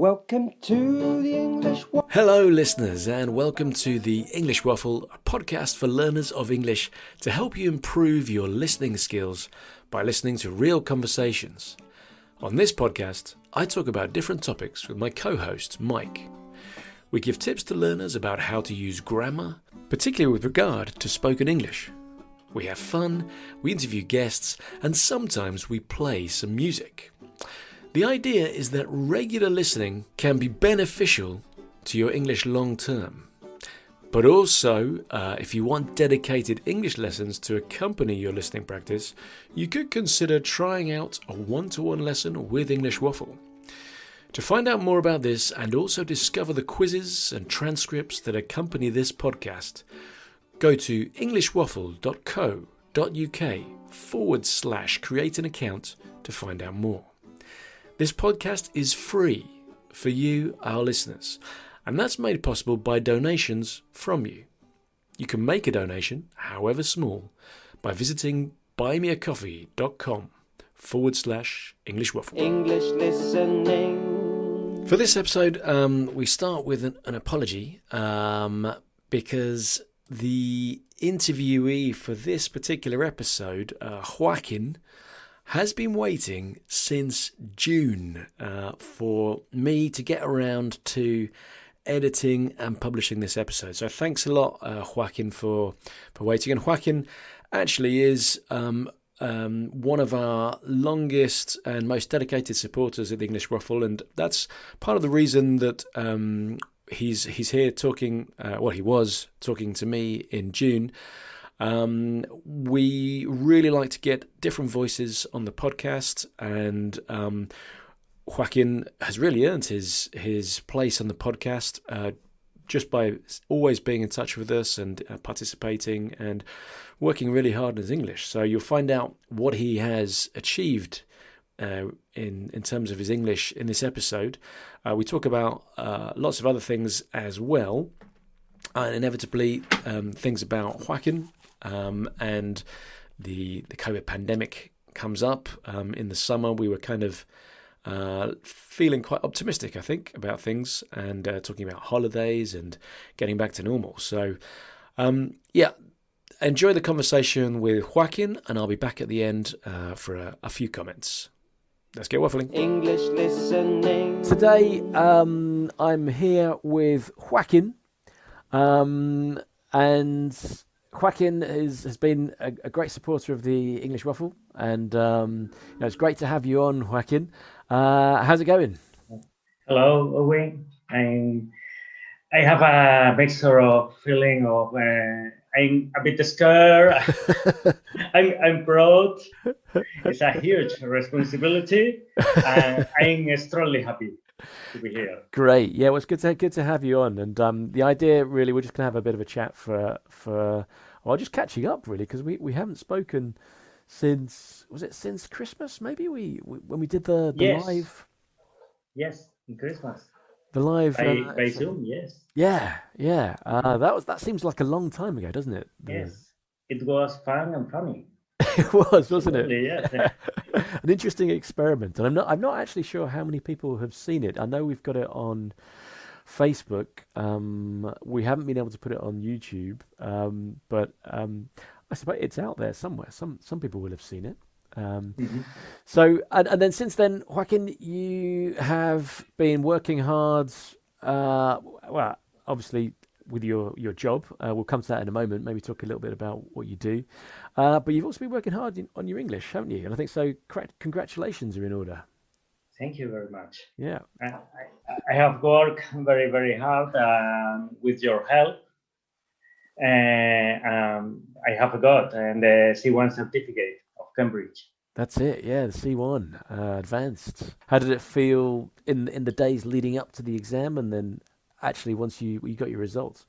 Welcome to the English Waffle. Hello, listeners, and welcome to the English Waffle, a podcast for learners of English to help you improve your listening skills by listening to real conversations. On this podcast, I talk about different topics with my co-host, Mike. We give tips to learners about how to use grammar, particularly with regard to spoken English. We have fun, we interview guests, and sometimes we play some music. The idea is that regular listening can be beneficial to your English long term. But also, if you want dedicated English lessons to accompany your listening practice, you could consider trying out a one-to-one lesson with English Waffle. To find out more about this and also discover the quizzes and transcripts that accompany this podcast, go to englishwaffle.co.uk/create an account to find out more. This podcast is free for you, our listeners, and that's made possible by donations from you. You can make a donation, however small, by visiting buymeacoffee.com/English Waffle. English listening. For this episode, we start with an apology because the interviewee for this particular episode, Joaquin, has been waiting since June for me to get around to editing and publishing this episode. So thanks a lot, Joaquin, for waiting. And Joaquin actually is one of our longest and most dedicated supporters at the English Waffle, and that's part of the reason that he's here talking. He was talking to me in June. We really like to get different voices on the podcast, and Joaquin has really earned his place on the podcast just by always being in touch with us and participating and working really hard in his English. So you'll find out what he has achieved in terms of his English in this episode. We talk about lots of other things as well, and inevitably things about Joaquin. And the COVID pandemic comes up in the summer. We were kind of feeling quite optimistic, I think, about things and talking about holidays and getting back to normal. So, enjoy the conversation with Joaquin, and I'll be back at the end for a few comments. Let's get waffling. English listening. Today, I'm here with Joaquin, and Joaquin has been a great supporter of the English Waffle, and it's great to have you on, Joaquin. How's it going? Hello, Owain. I have a mixture of feeling of I'm a bit scared. I'm proud. It's a huge responsibility, and I'm extremely happy to be here. Great. Yeah, well, it's good to have you on. And the idea, really, we're just going to have a bit of a chat for just catching up, really, because we haven't spoken since Christmas? Maybe when we did the Yes. live. Yes, in Christmas. The live By Zoom, yes. Yeah. That seems like a long time ago, doesn't it? Yes. It was fun and funny. It was, wasn't it? Yes. An interesting experiment, and I'm not actually sure how many people have seen it. I know we've got it on Facebook. We haven't been able to put it on YouTube, but I suppose it's out there somewhere. Some people will have seen it. So, and then since then, Joaquin, you have been working hard. Well, obviously with your job. We'll come to that in a moment. Maybe talk a little bit about what you do. But you've also been working hard on your English, haven't you? And I think so. Congratulations are in order. Thank you very much. Yeah. I have worked very, very hard with your help. I have got the C1 certificate of Cambridge. That's it. Yeah, the C1 advanced. How did it feel in the days leading up to the exam, and then actually once you got your results?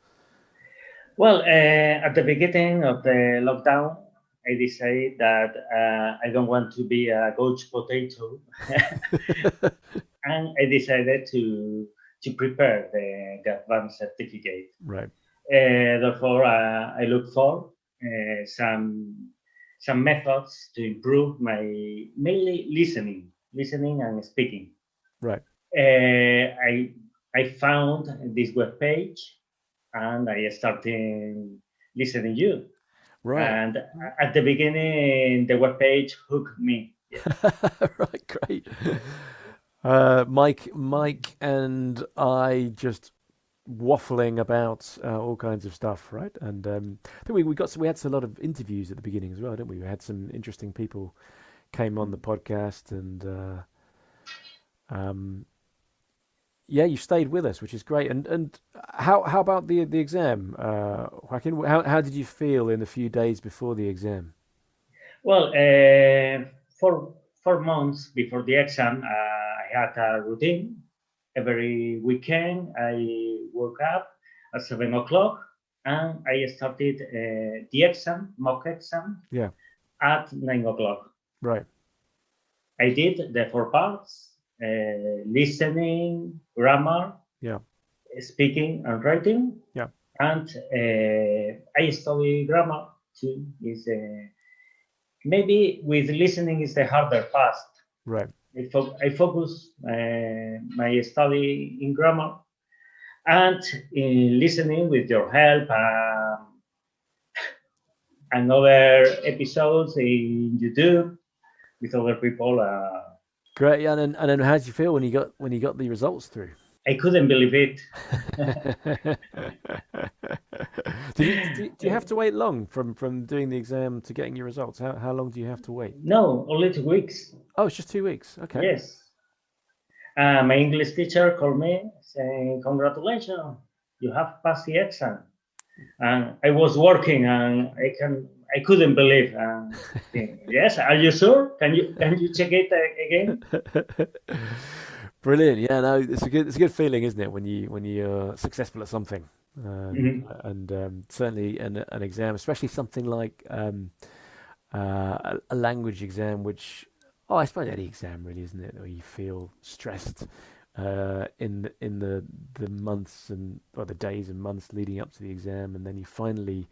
Well, at the beginning of the lockdown, I decided that I don't want to be a couch potato, and I decided to prepare the advanced certificate. Right. Therefore, I look for some methods to improve my mainly listening and speaking. Right. I found this web page and I started listening you. Right. And at the beginning, the web page hooked me. Yes. Right, great. Mike and I just waffling about all kinds of stuff, right? And I think we had a lot of interviews at the beginning as well, didn't we? We had some interesting people came on the podcast, and um, yeah, you stayed with us, which is great. And how about the exam, Joaquin? How did you feel in the few days before the exam? Well, for 4 months before the exam, I had a routine. Every weekend, I woke up at 7 o'clock and I started the exam, mock exam, Yeah, at 9 o'clock. right. I did the four parts: listening, grammar, Yeah, speaking, and writing. yeah, And I study grammar too. Is maybe with listening is the harder part. right. I focus my study in grammar and in listening with your help and other episodes in YouTube with other people. Great. Yeah, and then how did you feel when you got the results through? I couldn't believe it. Do you have to wait long from doing the exam to getting your results? How long do you have to wait? No, only 2 weeks. Oh, it's just 2 weeks. Okay. Yes. My English teacher called me saying, "Congratulations, you have passed the exam." And I was working, and I couldn't believe. And yes, are you sure? Can you check it again? Brilliant. Yeah, no, it's a good feeling, isn't it, when you're successful at something, Mhm. and certainly an exam, especially something like a language exam, which oh, I suppose any exam really, isn't it, where you feel stressed in the months and or the days and months leading up to the exam, and then you finally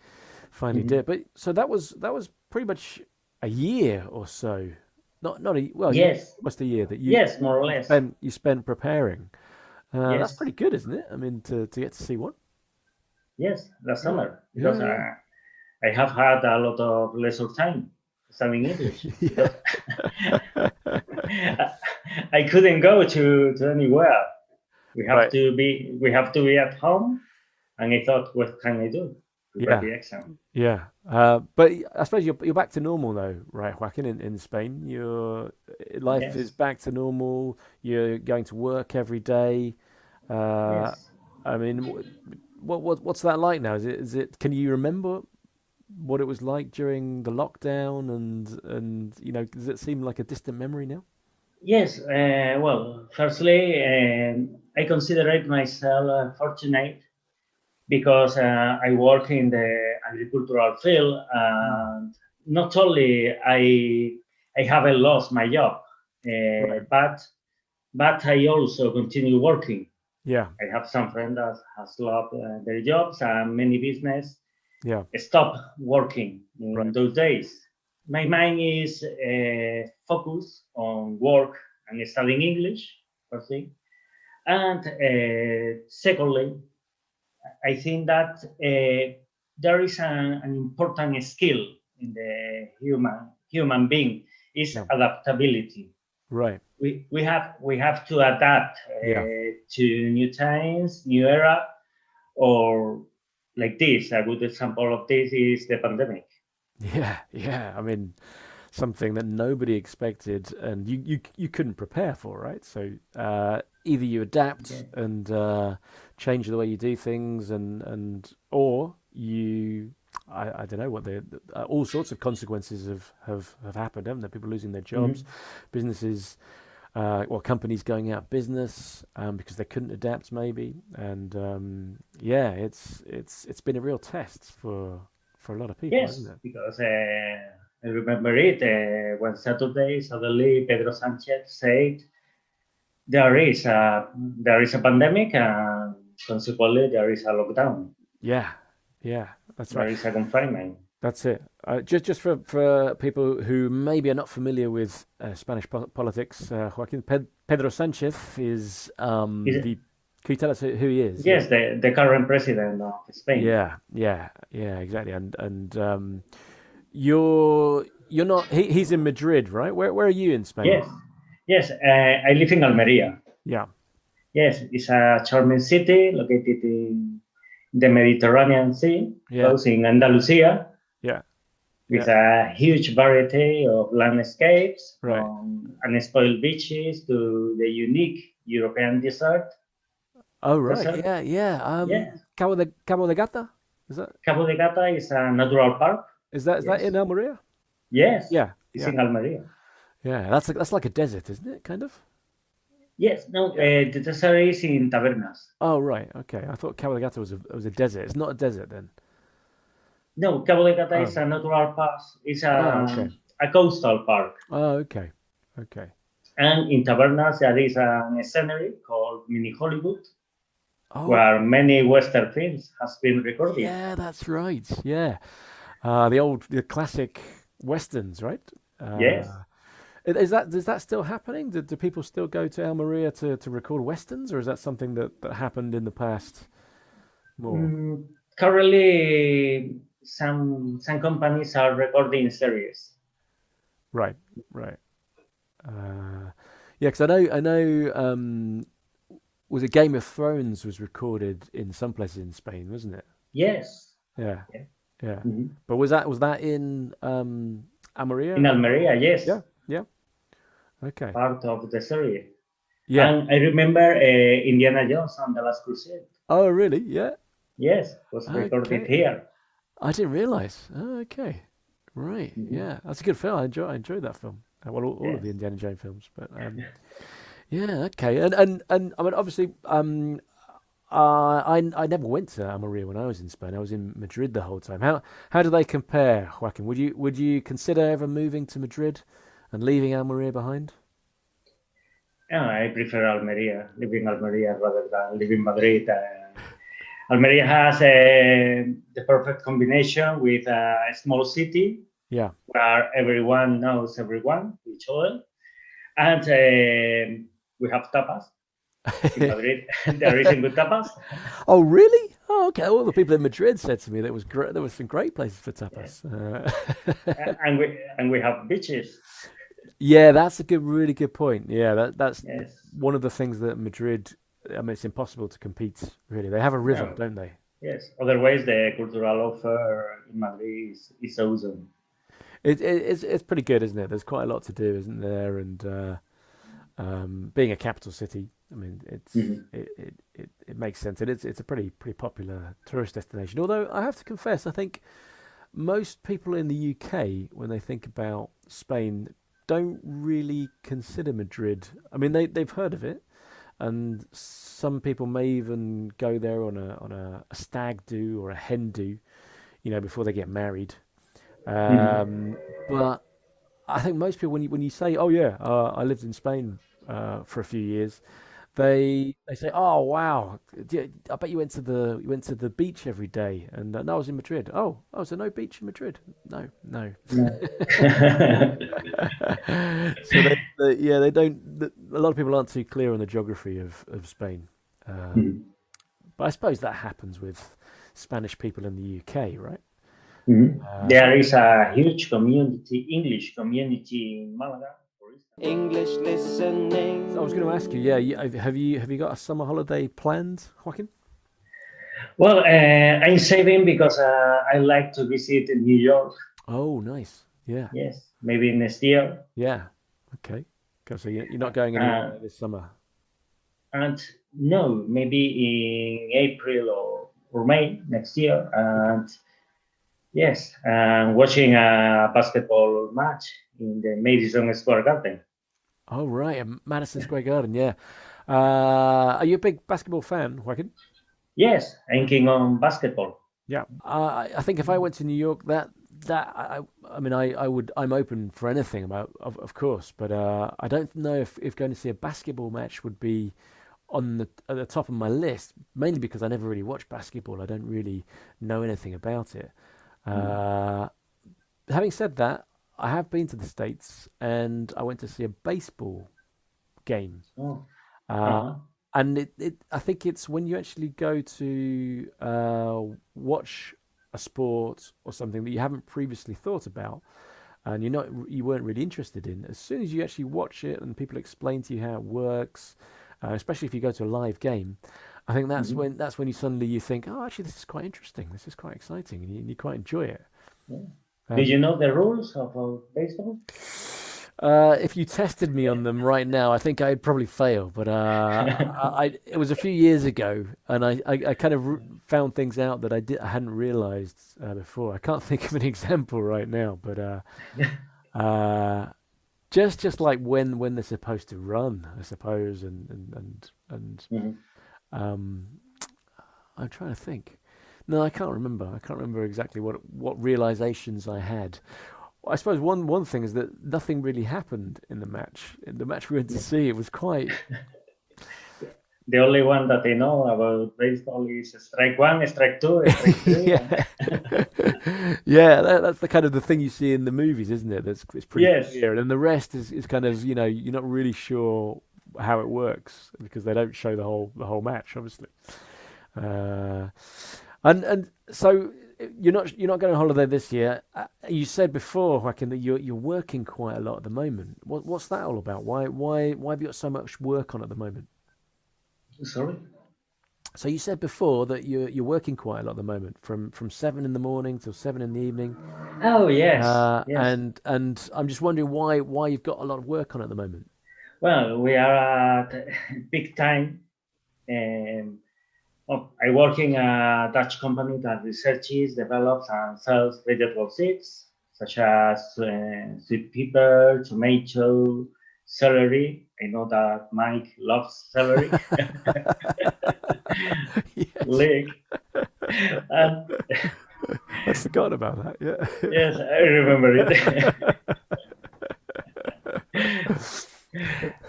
did Mhm. it. But so that was pretty much a year or so. Not a well, yeah, Yes, almost a year that you yes, more or you less. spent you spent preparing. That's Yes, pretty good, isn't it? I mean, to get to see one. yes, last Yeah, summer yeah, because yeah, I have had a lot of leisure time studying English yeah. because I couldn't go to anywhere. Right. We have to be at home, and I thought, what can I do? Prepare Yeah, the exam. yeah. But I suppose you're back to normal though, right, Joaquin? In Spain, your life is Yes, back to normal. You're going to work every day. Uh, yes. I mean, what's that like now? Is it? Can you remember what it was like during the lockdown and does it seem like a distant memory now? Yes, well, firstly, I consider it myself fortunate because I work in the agricultural field, Mm. and not only I haven't lost my job, Right. but I also continue working. Yeah. I have some friends that has lost their jobs, and many business Yeah. stop working in Right. those days. My mind is focused on work and studying English, first thing. And secondly, I think that there is an important skill in the human being is Yeah. adaptability. Right. We have to adapt Yeah. to new times, new era, or like this. A good example of this is the pandemic. Yeah. Yeah. I mean, something that nobody expected and you couldn't prepare for, right? So either you adapt Yeah. and change the way you do things, and or you I don't know what all sorts of consequences have happened, haven't there? People losing their jobs, Mhm. businesses, companies going out of business because they couldn't adapt, maybe. And yeah, it's been a real test for a lot of people, hasn't Yes, it? because I remember it when Saturday suddenly Pedro Sanchez said there is a pandemic and consequently there is a lockdown, Yeah, yeah, that's right. there is a confinement. That's it. Just for people who maybe are not familiar with Spanish politics, Joaquin, Pedro Sanchez is Is it? the. Can you tell us who he is? Yeah. Yes, the current president of Spain. Yeah, exactly. And you're not. He's in Madrid, right? Where are you in Spain? Yes, yes. I live in Almeria. Yeah, Yes, it's a charming city located in the Mediterranean Sea, yeah, close in Andalusia, yeah, with yeah. a huge variety of landscapes, Right. from unspoiled beaches to the unique European desert. Oh, right. Desert. Yeah. Yes, Cabo de Gata. Is that Cabo de Gata is a natural park. is that in Yes, Almeria? yes, Yeah, it's yeah, in Almeria. yeah. That's like a desert, isn't it? Kind of. Yes, no, Yeah. the desert is in Tabernas. Oh, right. Okay. I thought Cabo de Gata was a desert. It's not a desert then. No, Cabo de Gata Oh. is a natural park. It's Oh, okay. a coastal park. Oh, okay. Okay. And in Tabernas, there is an scenery called Mini Hollywood, Oh, where many Western films has been recorded. yeah, that's right. Yeah. The classic westerns, right? Yes. Is that still happening? Do people still go to Almeria to record westerns, or is that something that happened in the past more? Mm, Currently, some companies are recording series. Right, right. Yeah, because I know. Was it Game of Thrones was recorded in some places in Spain, wasn't it? Yes. Yeah, Yeah. yeah. Mhm. But was that in Almeria In as well? Almeria, yes, Yeah, yeah. Okay. part of the series. Yeah. And I remember Indiana Jones and the Last Crusade. Oh, really? Yeah. Yes, was recorded Okay. here. I didn't realize. Oh, okay. Right. Mhm. Yeah. That's a good film. I enjoyed that film. Well, all of the Yes. Indiana Jones films, but yeah. Okay. And I mean, obviously, I never went to Almeria when I was in Spain. I was in Madrid the whole time. How do they compare, Joaquin? Would you consider ever moving to Madrid and leaving Almeria behind? Yeah, I prefer Almeria, living Almeria rather than living Madrid. Almeria has the perfect combination with a small city Yeah. where everyone knows everyone, each other, and we have tapas in Madrid. There is a good tapas. Oh, really? Oh, okay. All the people in Madrid said to me there was great. There was some great places for tapas. Yes. And we have beaches. Yeah, that's a really good point. Yeah, that's Yes. one of the things that Madrid. I mean, it's impossible to compete. Really, they have a river, No. don't they? Yes. Otherwise, the cultural offer in Madrid is awesome. It's pretty good, isn't it? There's quite a lot to do, isn't there? And being a capital city, I mean, Mhm. it makes sense. It's a pretty popular tourist destination. Although I have to confess, I think most people in the UK, when they think about Spain, don't really consider Madrid. I mean, they've heard of it, and some people may even go there on a stag do or a hen do, before they get married. Mhm. But I think most people, when you say, "Oh yeah, I lived in Spain for a few years," they say, "Oh wow, I bet you went to the beach every day." And no, I was in Madrid. So no beach in Madrid? No, no. No. So yeah, they don't. A lot of people aren't too clear on the geography of Spain. Mhm. But I suppose that happens with Spanish people in the UK, right? Mhm. Uh, There is a huge community, English community in Malaga, for instance. English listening. I was going to ask you, yeah, have you got a summer holiday planned, Joaquin? Well, I'm saving because I like to visit New York. Oh, nice. Yeah, Yes, maybe next year. yeah. Okay. Okay, so you're not going Uh, anywhere this summer. and no, maybe in April or May next year. Okay. And yes, watching a basketball match in the Madison Square Garden. Oh, right, at Madison Square Garden. Yeah. Are you a big basketball fan, Joaquin? Yes, I'm keen on basketball. Yeah. I think if I went to New York, I mean, I'm open for anything about, of course, but I don't know if going to see a basketball match would be at the top of my list, mainly because I never really watch basketball. I don't really know anything about it. Uh, Having said that, I have been to the States and I went to see a baseball game. Oh, Uh, uh-huh. and I think it's when you actually go to watch a sport or something that you haven't previously thought about and you weren't really interested in. As soon as you actually watch it and people explain to you how it works, especially if you go to a live game, I think Mhm. that's when you think, oh, actually, this is quite interesting. This is quite exciting, and you quite enjoy it. Yeah. Do you Um, know the rules of baseball? if you tested me on them right now, I think I'd probably fail. But it was a few years ago, and I kind of found things out that I hadn't realized before. I can't think of an example right now, but uh, just like when they're supposed to run, I suppose, and Mhm. um, I'm trying to think. No, I can't remember. I can't remember exactly what realizations I had. I suppose one thing is that nothing really happened in the match. In the match we went to Yeah. see, it was quite The only one that I know about baseball is strike one, strike two, strike three. yeah, yeah. That's the kind of the thing you see in the movies, isn't it? That's it's pretty Yes. clear, and then the rest is kind of you're not really sure how it works because they don't show the whole match, obviously. Uh, and so you're not going on holiday this year. You said before, Joaquin, that you're working quite a lot at the moment. What's that all about? Why have you got so much work on at the moment? Sorry. So you said before that you're working quite a lot at the moment, from 7 in the morning till 7 in the evening. Oh yes, yes. And I'm just wondering why you've got a lot of work on at the moment. Well, we are at big time. Um, I work in a Dutch company that researches, develops, and sells vegetable seeds such as sweet pepper, tomato, celery. I know that Mike loves celery, Yes, leek, and I'd forgotten about that. yes, I remember it. Yeah.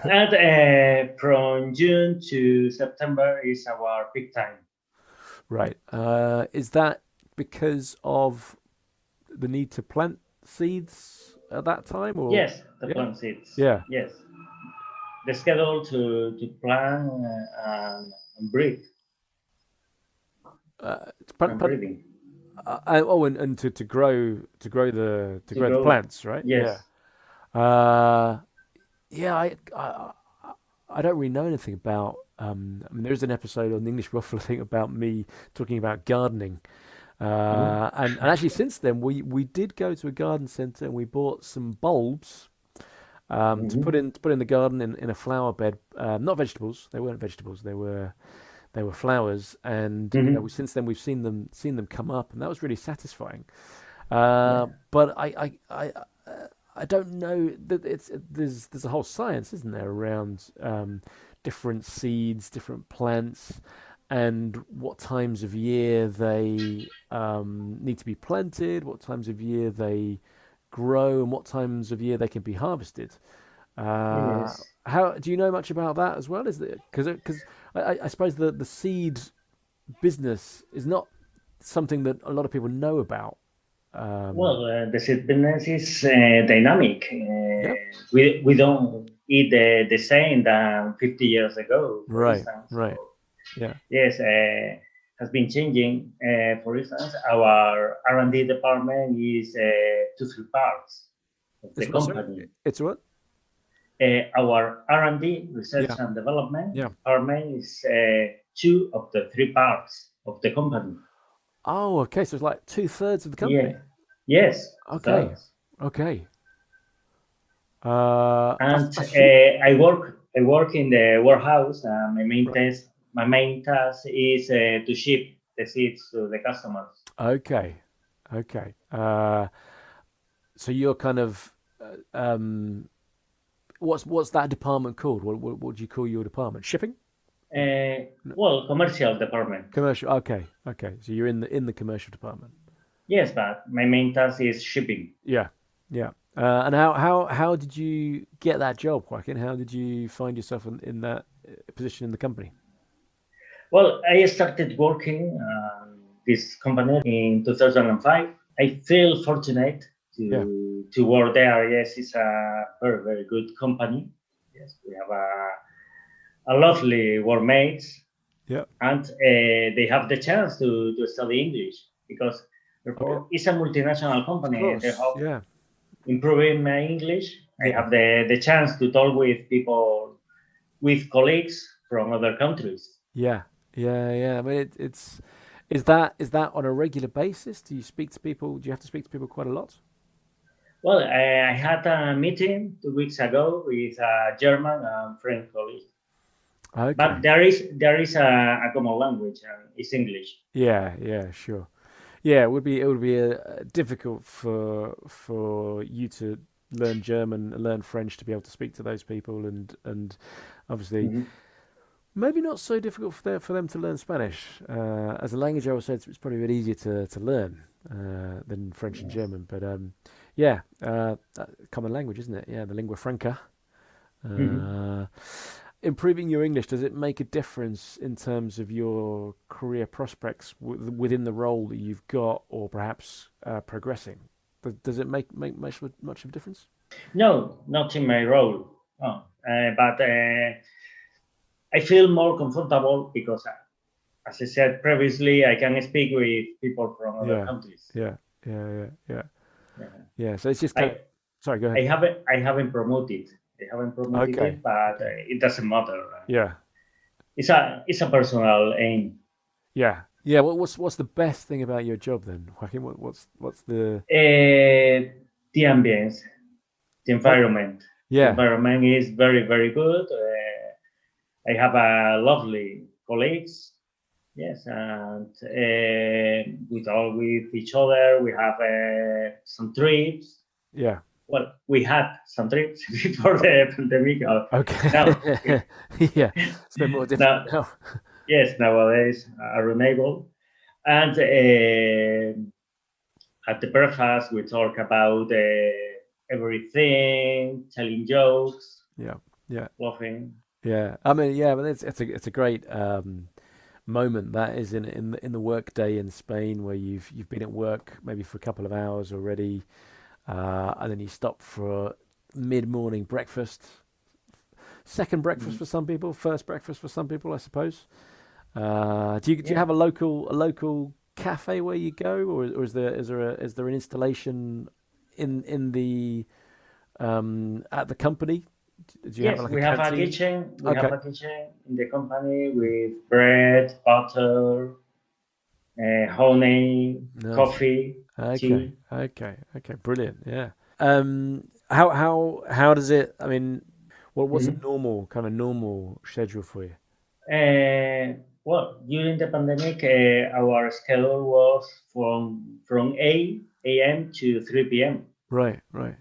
And from June to September is our peak time. Right. Is that because of the need to plant seeds at that time, or Yes, the yeah, plant seeds. yeah. Yes, the schedule to plan and breathe and Plant, breathing and to grow the to grow. plants, right? Yeah. Yes. Uh, yeah. I don't really know anything about. I mean, there's an episode on the English Waffle, I think, about me talking about gardening. Mhm. And actually, since then, we did go to a garden centre and we bought some bulbs Mhm. to put in the garden in a flower bed. Not vegetables; they weren't vegetables. They were flowers. And Mhm. since then we've seen them come up, and that was really satisfying. Yeah. But I don't know that there's a whole science, isn't there, around different seeds, different plants, and what times of year they need to be planted, what times of year they grow, and what times of year they can be harvested. Uh, Yes. how do you know much about that as well? Is it because I suppose the seed business is not something that a lot of people know about. Um, Well, the seed business is dynamic. yeah. We don't eat the same than 50 years ago, for Right. instance. So Right. Yeah. yes, has been changing. For instance, our R&D department is two three parts of the It's what? Sorry. company. It's what? Our R&D, research Yeah. and development Yeah. department, is two of the three parts of the company. Oh, okay. So it's like two-thirds of the Yeah. company. Yes, Okay. that's. Okay. And I see. I work in the warehouse. My main task is to ship the seeds to the customers. Okay. Okay. So you're kind of what's that department called? What do you call your department? Shipping? No, Well, commercial department. commercial. Okay. Okay. So you're in the commercial department. Yes, but my main task is shipping. Yeah. Yeah. And how did you get that job, Joaquin? How did you find yourself in that position in the company? Well, I started working this company in 2005. I feel fortunate to work there. Yes, it's a very, very good company. Yes, we have a lovely workmates. Yeah. And they have the chance to study English because it's a multinational company. They have Yeah. improving my English. I Yeah. have the chance to talk with people, with colleagues from other countries. Yeah. Yeah. I mean, is that on a regular basis? Do you speak to people? Do you have to speak to people quite a lot? Well, I had a meeting 2 weeks ago with a German and French colleague. Okay. But there is a common language, and it's English. Yeah. Sure. Yeah, it would be difficult for you to learn German, learn French to be able to speak to those people, and obviously Mhm. maybe not so difficult for them to learn Spanish. As a language, I would say it's probably a bit easier to learn than French and Yes. German. But yeah, common language, isn't it? Yeah, the lingua franca. Mhm. Uh, Improving your English, does it make a difference in terms of your career prospects within the role that you've got, or perhaps progressing? Does it make much of a difference? No, not in my role. No. But I feel more comfortable because, as I said previously, I can speak with people from other Yeah, countries. yeah, yeah, yeah, Yeah. yeah. So it's just kind of. I Sorry, go ahead. I haven't promoted. I haven't promoted Okay. it, but Okay. it doesn't matter. Yeah. It's a personal aim. Yeah. Yeah. What's the best thing about your job then, Joaquin? What's the? The ambience, the Okay. environment. The Yeah. environment is very, very good. I have a lovely colleagues. Yes, and we talk with each other. We have some trips. Yeah. Well, we had some trips before the pandemic. Now, Okay. Yeah. It's a bit more difficult now, now. yes, nowadays are unable. And at the breakfast, we talk about everything, telling jokes, Yeah. Yeah. laughing. Yeah. I mean, yeah, but it's a great moment that is in the work day in Spain where you've been at work maybe for a couple of hours already, and then you stop for mid-morning breakfast, second breakfast for some people, first breakfast for some people, I suppose. Do you Yeah. have a local cafe where you go, or is there an installation in the at the company? Do you have Yes, like a we have a canteen? kitchen. We have Okay. a kitchen in the company with bread, butter, honey, Nice. coffee, Okay. tea. Okay. Brilliant. Yeah. How does it? I mean, what's a Mhm. normal schedule for you? Well, during the pandemic, our schedule was from 8 a.m. to 3 p.m. Right. Right.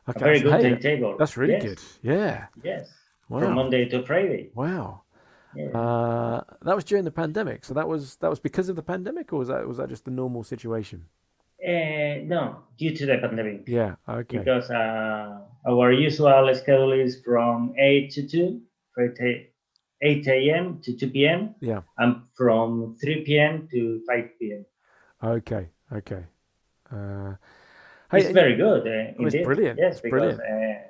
A Okay. very good Hey, timetable. that's really good. Yes, Yeah. yes. From Wow. Monday to Friday. Wow. Yeah. That was during the pandemic. So that was because of the pandemic, or was that just the normal situation? No, due to the pandemic, Yeah. Okay. because our usual schedule is from 8 to 2, 8 a.m. to 2 p.m., Yeah. and from 3 p.m. to 5 p.m. Okay. Okay. Uh, hey, It's and very good, it's indeed. brilliant. Yes, It's because brilliant.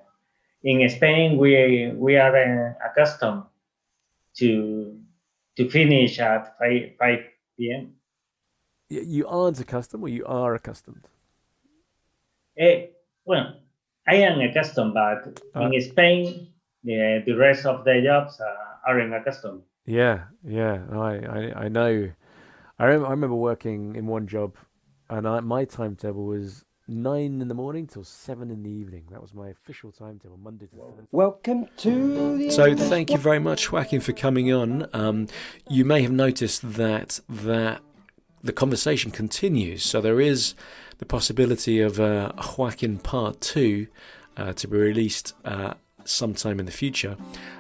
in Spain we are accustomed to finish at 5 p.m. You aren't accustomed, or you are accustomed. Eh, well, I am accustomed, but Uh, in Spain, the rest of the jobs aren't accustomed. yeah. Yeah. I know. I remember working in one job, and my timetable was 9 in the morning till 7 in the evening. That was my official timetable, Monday to Thursday. Welcome to the So English thank you very much, Joaquin, for coming on. You may have noticed that the conversation continues, so there is the possibility of Joaquin Part 2 to be released sometime in the future.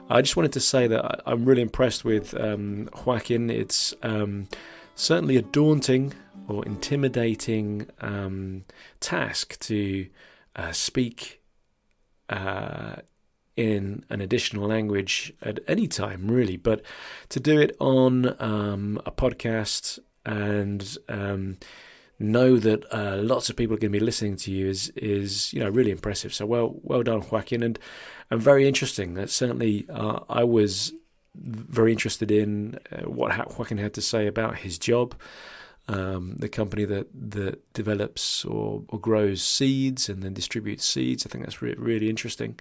I just wanted to say that I'm really impressed with Joaquin. It's certainly a daunting or intimidating task to speak in an additional language at any time, really, but to do it on a podcast and know that lots of people are going to be listening to you is really impressive. So well done, Joaquin, and very interesting. That certainly I was very interested in what Joaquin had to say about his job, the company that develops or grows seeds and then distributes seeds. I think that's really interesting.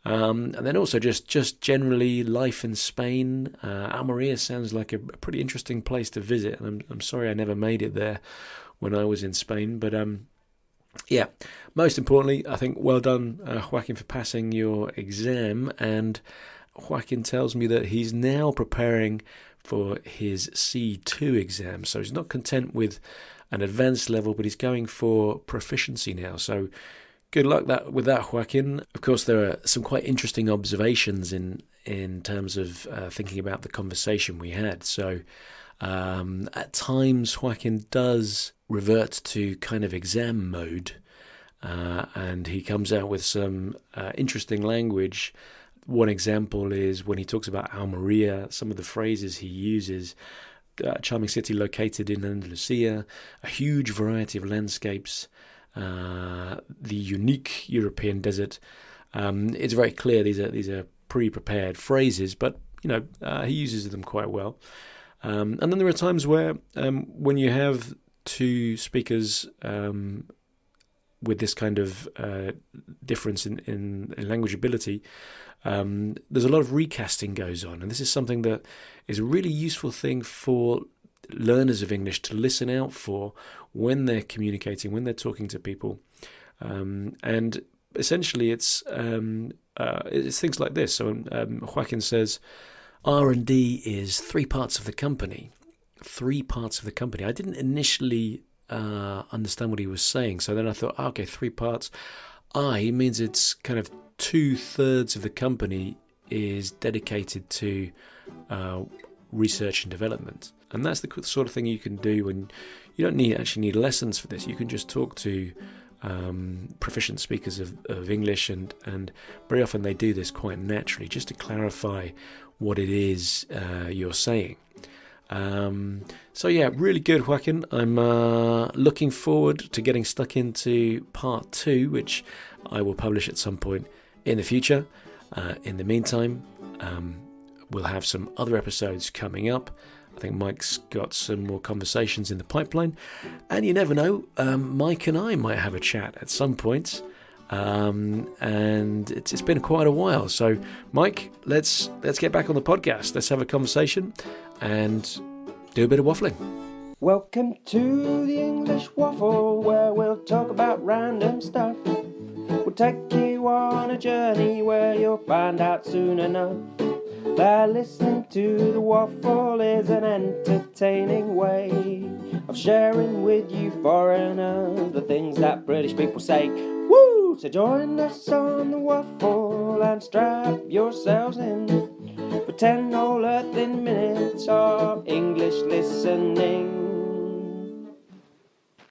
And then also just generally life in Spain. Almeria sounds like a pretty interesting place to visit, and I'm sorry I never made it there when I was in Spain. But yeah, most importantly, I think well done, Joaquin, for passing your exam. And Joaquin tells me that he's now preparing for his C2 exam. So he's not content with an advanced level, but he's going for proficiency now. So good luck with that, Joaquin. Of course, there are some quite interesting observations in terms of thinking about the conversation we had. So at times, Joaquin does revert to kind of exam mode, and he comes out with some interesting language. One example is when he talks about Almeria, some of the phrases he uses. Charming city located in Andalusia, a huge variety of landscapes, the unique European desert. It's very clear these are pre-prepared phrases, but he uses them quite well. And then there are times where when you have two speakers with this kind of difference in language ability, there's a lot of recasting goes on, and this is something that is a really useful thing for learners of English to listen out for when they're communicating, when they're talking to people. And essentially it's things like this. So Joaquin says, R&D is 3 parts of the company. 3 parts of the company. I didn't initially understand what he was saying, so then I thought, okay, 3 parts. I means it's kind of 2/3 of the company is dedicated to research and development. And that's the sort of thing you can do when you don't actually need lessons for this. You can just talk to proficient speakers of English, and very often they do this quite naturally, just to clarify what it is you're saying. So yeah, really good, Joaquin. I'm looking forward to getting stuck into part 2, which I will publish at some point in the future. In the meantime, we'll have some other episodes coming up. I think Mike's got some more conversations in the pipeline, and you never know, Mike and I might have a chat at some point. And it's been quite a while. So, Mike, let's get back on the podcast. Let's have a conversation and do a bit of waffling. Welcome to the English Waffle, where we'll talk about random stuff. We'll take you on a journey where you'll find out soon enough that listening to the waffle is an entertaining way of sharing with you foreigners the things that British people say. Woo! So join us on the waffle and strap yourselves in for 10 whole earthly minutes of English listening.